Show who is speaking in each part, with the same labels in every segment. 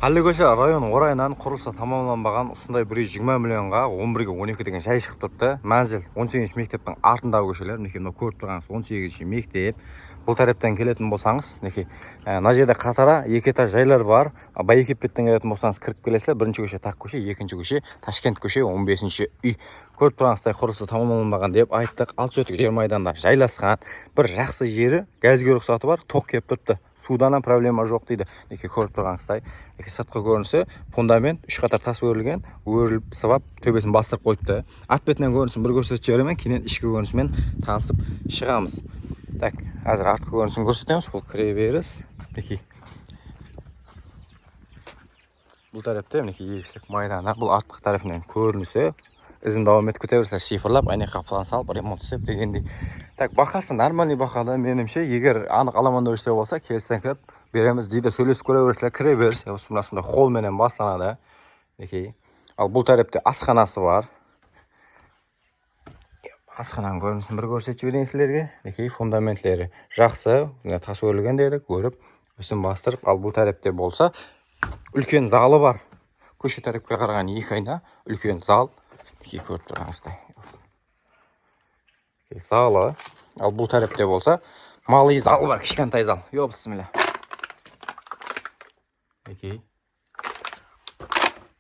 Speaker 1: Қаллыкөше район орайынан құрылысы тамамланбаған осындай 120 миллионға 11-ге 12 деген жай шығып тұрды. Мәнзіл 18 мектептің артындағы көшелер. Мінекей мына көріп тұрғаныңыз 18 мектеп. Бұл тараптан келетін болсаңыз, мінекей мына жерде қатара екі этаж жайлар бар. Байекеппеттен келетін болсаңыз кіріп келесіздер. Бірінші көше Тақ көше, екінші көше Ташкент көше, 15-ші үй. Көріп тұрғаныңыздай құрылысы тамамланбаған деп айттық. 6 жер майданда жайласқан. Бір жақсы жері, газге рұқсаты бар, тоқ кеп тұрыпты. Судан проблема жоқ дейді. Мінекей көріп тұрғаныңыздай. Сыртқы көрінісі фундамент 3 қатар тас өрілген, өріліп сабап төбесін бастырып қойыпты. Ат бетінен көрінісін бір көрсетіп жіберемін, кейін ішкі көрінісімен танысып шығамыз. Так, қазір артқы көрінісін көрсетеміз. Бұл кіреберіс. Мінекей бұл тарапта мінекей егістік майданы. Бұл артқы тарапынан көрінісі. Ізін давам етіп кете берсілер, шифрлап, айнекқа план салып, ремонт істеп дегендей. Так, бақасы нормальный бақада, менімше, егер анық аламанда өштеу болса, келістен кіріп береміз дейді, сөйлесіп көре берсілер, кіре беріс. Осында қол менен бастанады. Ал бұл тарапта асханасы бар. Асхананың көрінісін бір көрсетіп жіберейін сіздерге. Фундаментлері жақсы, тас өрілген дедік, көріп, өсін бастырып. Ал бұл тарапта болса, үлкен залы бар. Көше тарапқа қараған екі айна үлкен зал. Көріп тұрғаныздай залы. Ал бұл тарапта болса малый зал бар, кішкентай зал. Бісміллә.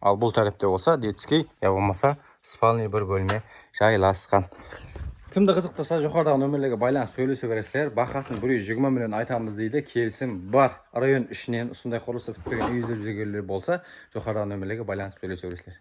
Speaker 1: Ал бұл тарапта болса детский, болмаса спальный бір бөлме жайласқан. Кімді қызықтырса жоғарыдағы нөмірлерге байланыс сөйлесе бересіздер. Бақасын 120 миллион айтамыз дейді. Келісім бар. Район ішінен осындай құрылысы бітпеген үй іздеп жүргендер болса жоғарыдағы нөмірлерге байланыс сөйлесе бересіздер.